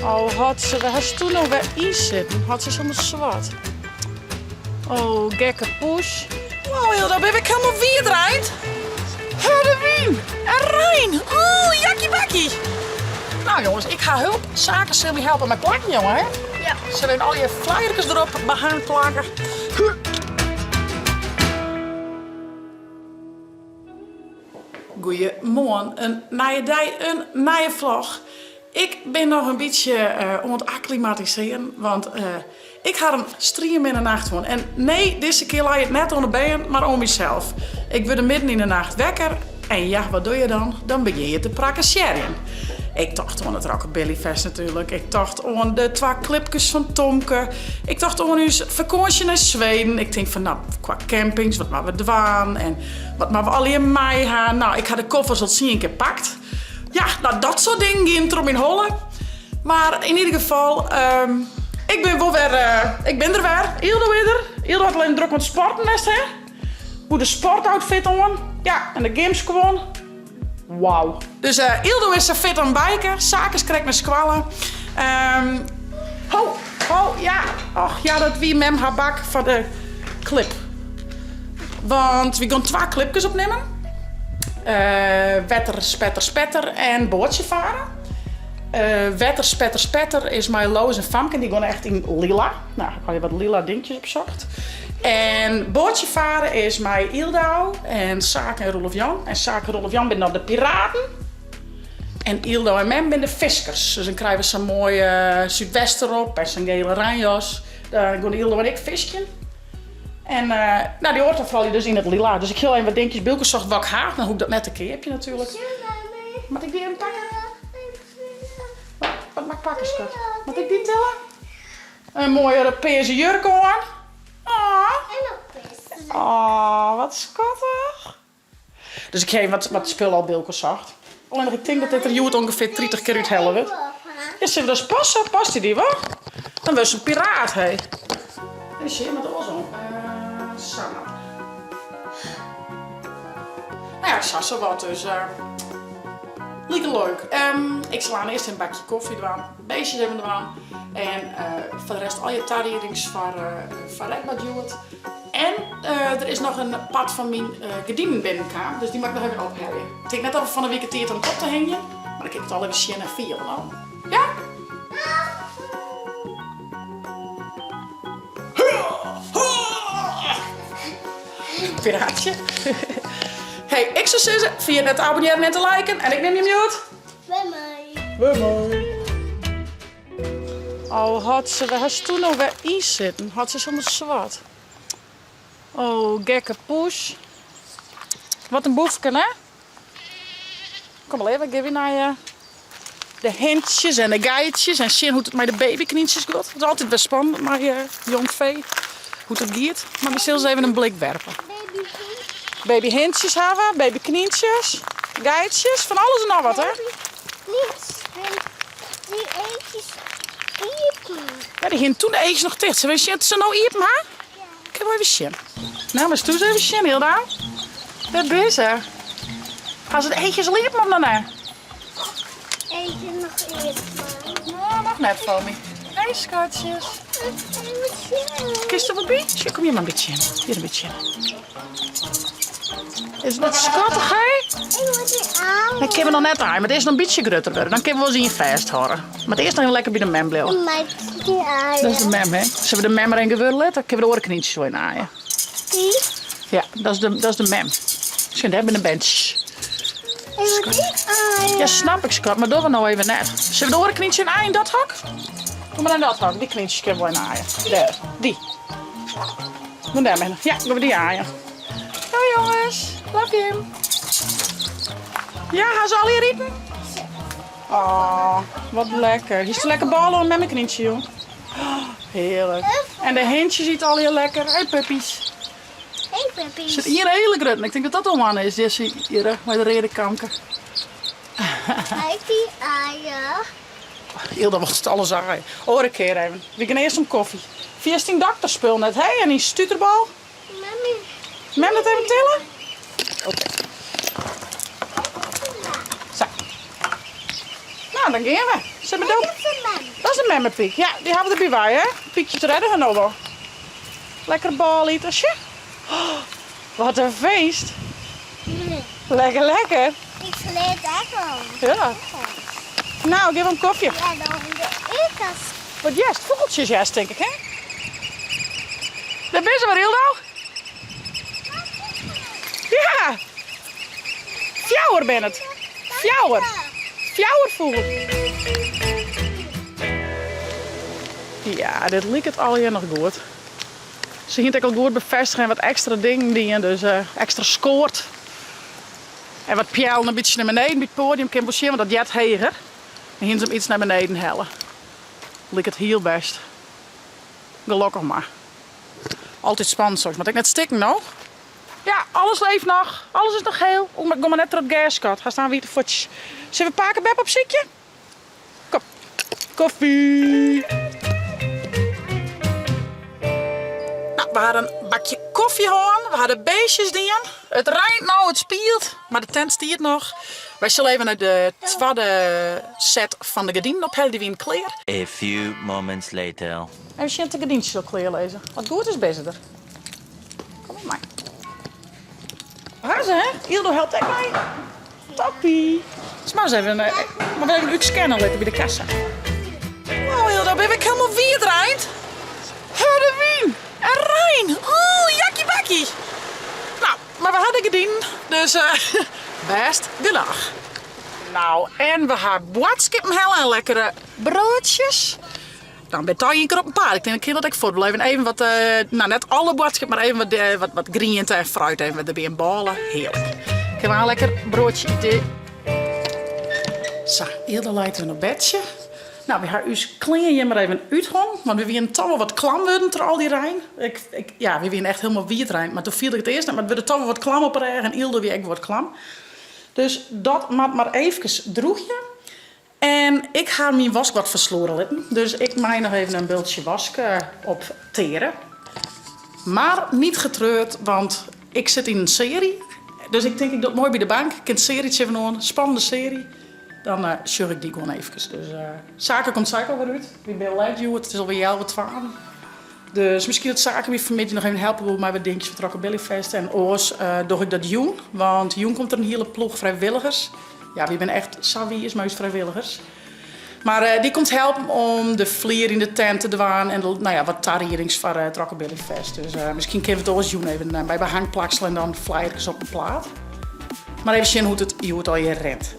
Oh, had ze, waar is toen nog weer ijs zitten? Had ze zo'n zwart. Oh, gekke poes. Wow, Hilda, ben ik helemaal weer draait. Herdewien! En Rijn. Oeh, jakkie bakkie. Nou jongens, ik ga hulp. Zaken zullen me helpen met plakken, jongen. Hè? Ja. Ze hebben al je flyertjes erop behind plakken. Goeiemorgen, een nieuwe dag, een nieuwe vlog. Ik ben nog een beetje om het acclimatiseren, want ik ga een stream in de nacht doen. En nee, deze keer laat je het net onder been, maar om mezelf. Ik word er midden in de nacht wekker en ja, wat doe je dan? Dan begin je te prakkerseren. Ik dacht aan het Rockabilly Fest natuurlijk. Ik dacht aan de 2 clipjes van Tomke. Ik dacht aan uw vakantie naar Zweden. Ik denk van, nou, qua campings, wat maar we dwaan en wat maar we al in mei gaan. Nou, ik had de koffers al 10 keer pakt. Ja, nou, dat soort dingen gaan erom in hollen. Maar in ieder geval, ik ben wel weer, ik ben er weer. Hilde weer er. Hilde had alleen druk met sporten nest, hè? Hoe de sportoutfit aan. Ja, en de games gewoon. Wauw. Dus Hildo is er fit aan biken. Zakens krijgt met squallen. Ja. Och ja, dat wie mem haar bak van de clip. Want we gaan 2 clipjes opnemen. Wetter, spetter, spetter en bootje varen. Wetter, spetter, spetter is mijn Lois en Famke. Die gaan echt in lila. Nou, ik had je wat lila dingetjes opzocht. En bootje varen is mij Ildo en Saak en Rolf Jan. En Saak en Rolf Jan zijn dan de piraten. En Ildo en Mem zijn de viskers. Dus dan krijgen we zo'n mooie zuidwester op en zo'n gele rijnjas. Dan gaan Ildo en ik visken. En nou, die hoort dan vooral dus in het lila. Dus ik heel even wat dingetjes. Bilke zocht wat ik haat. Dan hoe ik dat net een keer heb je natuurlijk. Moet ik die even pakken? Wat mag ik pakken, schat? Moet ik die tillen? Een mooie peerse jurk aan. Oh, wat schattig. Dus ik geef wat spul al Bilke zacht. Alleen dat ik denk dat dit er Joet ongeveer 30 keer uit helft. Ja, zullen we dus passen? Past die wel? Dan was een piraat, hé. En zie je met de ozon. Samen. Nou ja, sassen wat dus. Lekker leuk. Ik sla eerst een bakje koffie eraan. Beestjes hebben we eraan. En voor de rest al je tarierings van Redbad Joet. En er is nog een pad van mijn gedienden binnenkamer. Dus die mag ik nog even ophellen. Ik denk net dat we van een week het aan de kop te hangen. Maar ik heb het al even zien en 4 dan. Ja? Piraatje. Hey, ik zou zeggen, via het abonneren en te liken. En ik neem je mute. Bij mij. Oh, had ze, waar is toen nog weer ijs zitten? Had ze zo'n zwart. Oh, gekke poes. Wat een boefje, hè? Kom maar even, geef je naar je de hintjes en de geitjes. En zien hoe het met de babyknietjes gaat. Het is altijd best spannend, maar jong vee. Hoe het gaat. Maar we zullen eens even een blik werpen. Baby hintjes hebben, baby knietjes, geitjes, van alles en nog wat, hè? Die eetjes iepen. Ja, die gingen toen de eetjes nog dicht. Zullen we ze nou iepen, hè? Ja. Ik heb wel even zien. Nou, maar toe eens even zien, Hilda. Wat ben je? Gaan ze de eetjes al iepen of dan nou? Eetje nog iepen. Nou, nog net voor me. Hey, schatjes. Kist er wat bij? Kom hier maar een beetje in. Hier een beetje in. Is het schattig, hè? Ik moet die aan. Ik heb er nog net aan, maar het is nog een beetje groter worden. Dan kunnen we wel eens in je vast houden. Maar eerst nog even lekker bij de mem blijven. Maak die aan. Dat is de mem, hè? Ze hebben de mem erin gewurreld, dan kunnen we de oorknietjes zo in aaien. Die? Ja, dat is de mem. Ze hebben een bench. Ik moet die aan. Ja, snap ik, schat, maar doen we nou even net. Zullen we de oorknietjes in aaien in dat hok? Doe maar in dat hok, die knietjes kunnen we in aaien. Daar, die. Doe daar maar. Ja, doen we die aaien. Hoi jongens, love you. Ja, gaan ze al hier eten? Oh, wat lekker. Hier is het lekker ballen met mijn knietje, joh. Oh, heerlijk. En de hintjes ziet al heel lekker. Hey puppies. Hey puppies. Zit hier een hele grut. Ik denk dat dat allemaal is. Deze hier met de rode kanker. Kijk die aaien. Heel, dat was het alles aaien. Hoor een keer even. We gaan eerst om koffie. 14 dokterspul net. Hé, en die stuterbal. Mami. Mem dat even tillen? Oké. Zo. Nou, dan gaan we. Zet me doop. Even mami. is de memmenpiek. Ja, die hebben we erbij, hè? Piekje te redden, nou wel. Lekker balietersje. Oh, wat een feest. Lekker, lekker. Ik sleet echt Ja. Nou, geef hem koffie. Ja, dan in de eetkast. Wat jest, vogeltjes jest, denk ik, hè? Daar ben ze maar, Hildo. Ja. Fjouwer ben het. Fjouwer. Fjouwervogel. Ja, dit liep het al hier nog goed. Ze hier ook al goed bevestigen en wat extra dingen die dus extra scoort. En wat pjellen een beetje naar beneden bij het podium kan je zien, want dat jet heger. En hier ze hem iets naar beneden hellen. Liep het heel best. Gelukkig maar. Altijd spannend soms, maar ik net stikken nog. Ja, alles leeft nog. Alles is nog heel. Ik kom maar net door het gaskot. Ga staan weer te voetjes. Zullen we pakken, Beb, op ziekje? Kom. Koffie. Nou, we hadden een bakje koffie gehad. We hadden beestjes die. Het rijdt nou, het speelt. Maar de tent stiert nog. Wij zullen even naar de tweede set van de gardinen ophellen die we in kleer. A few moments later. En we zien de gardientjes op kleer lezen. Wat goed is bezig er. Kom op maar. Waar ze, hè? Hildo helpt echt mij. Toppie. Dus maar eens even, maar we even uit scannen laten bij de kassa. Oh Hildo, ben ik helemaal wie het rijdt? De wien. En Rijn. Oeh, jakkie bakkie. Nou, maar we hadden gediend, dus best gelag. Nou, en we hebben boodschap en lekkere broodjes. Dan ben je een keer op een paard. Ik denk dat ik voorblijven. Even wat, nou net alle boodschappen, maar even wat groente en fruit. Even erbij en ballen. Heerlijk. Ik heb wel een lekker broodje idee. Zo, eerder leiden we een bedje. Nou, we gaan ons kleren maar even uitgaan. Want we willen toch wel wat klam worden door al die Rijn. Ja, we willen echt helemaal wiet Rijn. Maar toen viel ik het eerst. Maar we willen toch wel wat klam op regen. En Ilde weer echt wat klam. Dus dat maar even droegje. En ik ga mijn wask wat versloren laten. Dus ik maak nog even een bultje wask op teren. Maar niet getreurd, want ik zit in een serie. Dus ik denk ik dat mooi bij de bank. Ik heb een serietje van een spannende serie. Dan zorg ik die gewoon even. Dus zaken komt zaken weer uit. Ik ben blij, het is alweer heel wat van. Dus misschien dat zaken weer vanmiddag nog even helpen wil mij wat dingetjes voor het Rockabilly Fest. En oors doe ik dat Joen. Want Joen komt er een hele ploeg vrijwilligers. Ja, wie ben echt savvy is meest vrijwilligers. Maar die komt helpen om de vlier in de tent te doen en nou ja, wat tarierings voor het Rockabilly Fest. Dus misschien kunnen we het ook Joen even bij behang plakselen en dan flyers op de plaat. Maar even zien hoe het al hier redt.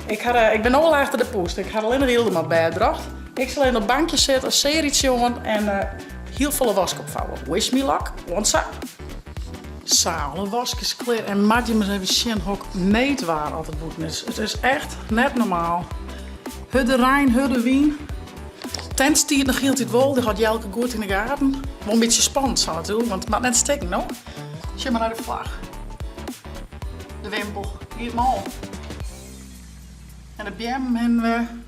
Ik ben al achter de post. Ik ga alleen nog heel maar bijgebracht. Ik zal in op bankje zitten, een serietje jongen en heel volle wask opvouwen. Wish me luck, want zo. Alle waskjes klaar en maak je maar even zien hoe meetwaar altijd boeten is. Het is echt net normaal. Hudde Rijn, hudde wien. Tent stiert nog heel tijd wel, die gaat Jelke goed in de gaten. Wel een beetje spannend zo natuurlijk, want het mag net steken, no? Zie maar naar de vlag. De wimpel, hier het mal. En de bjem en een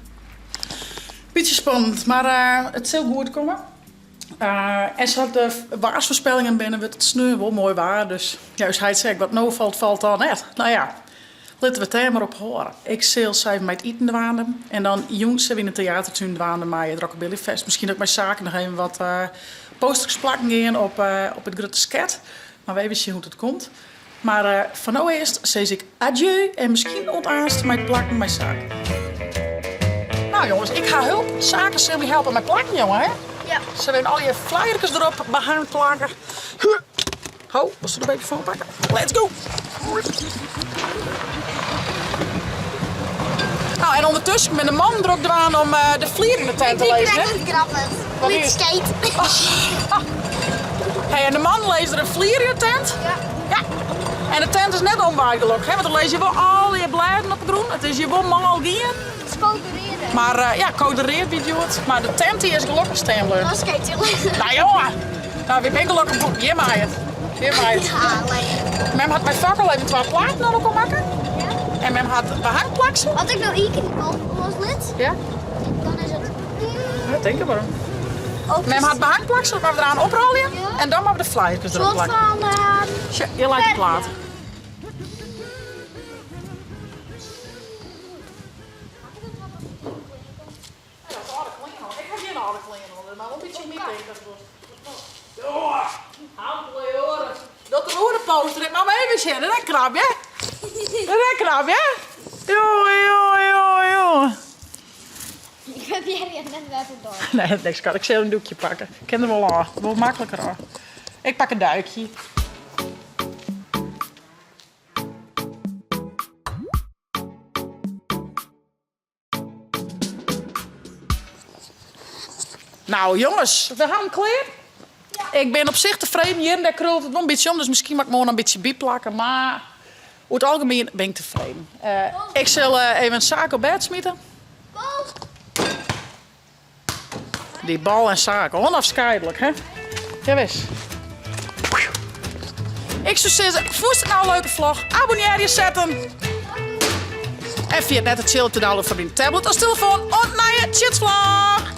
beetje spannend, maar het zal goed komen. En ze had de waarsvoorspellingen binnen het sneu wel mooi waar. Dus juist hij zegt, wat nou valt, valt dan net. Nou ja, laten we het daar maar op horen. Ik zal even met eten dwalen. En dan jongens in het theatertuin dwalen met het Rockabilly Fest. Misschien ook mijn zaken nog even wat posters plakken gaan op het grote sket. Maar we even zien hoe het komt. Maar van nou eerst zeg ik adieu en misschien ontaast met plakken mijn zaken. Nou jongens, ik ga hulp. Zaken zullen we helpen met plakken, jongen, hè? Ja. Ze willen al je flyertjes erop behang plakken. Ho, was er een beetje van pakken? Let's go! Nou, en ondertussen ben de man er ook aan om de vlier in de tent te lezen. Ik vind het Wat niet is? skate. Hey, en de man leest er een vlier in de tent. Ja. Ja. En de tent is net onwaardelijk, hè? Want dan lees je wel al je bladen op het groen. Het is je wel mal hier. Het is coloreren. Maar ja, codereert wie het doet. Maar de tent die is gelukkig steenleuk. Dat is skate. Nou jongen, nou wie ben gelukkig goed. Hier maar het. Hier maar het. Ja, alleen. Mem had mijn fakkel even 2 platen nog op maken. Ja. En mem had behangplaksen. Had ik nou één keer was lid, Ja, dan is het... dat denk ik wel. Ook Mem had behangplaksen, maar we eraan oprollen. Ja. En dan maar we de flyers erop soort plakken. van... Tja, je lijkt de plaat. Ik ga hier nog Oh, handelen, hoor. Dat de orenposter, ik mag me even zeggen. Dat krab, hè? Dat krab, hè? Joh. Ik heb hier net even door. Nee, dat is niks, schat. Ik zal een doekje pakken. Ik ken er wel aan. Wel makkelijker aan. Ik pak een duikje. Nou jongens, we gaan hem klaar. Ik ben op zich tevreden. Hier en daar krult het wel een beetje om, dus misschien mag ik gewoon een beetje bijplakken. Maar over het algemeen ben ik tevreden. Ik zal even een zaak op bed smitten. Die bal en zaak, onafscheidelijk, hè? Ja, wist. Ik zou zeggen, vond je nou een leuke vlog? Abonneer je, zetten. En via het net het chillen te downloaden van mijn tablet als telefoon. En naar je chatvlog.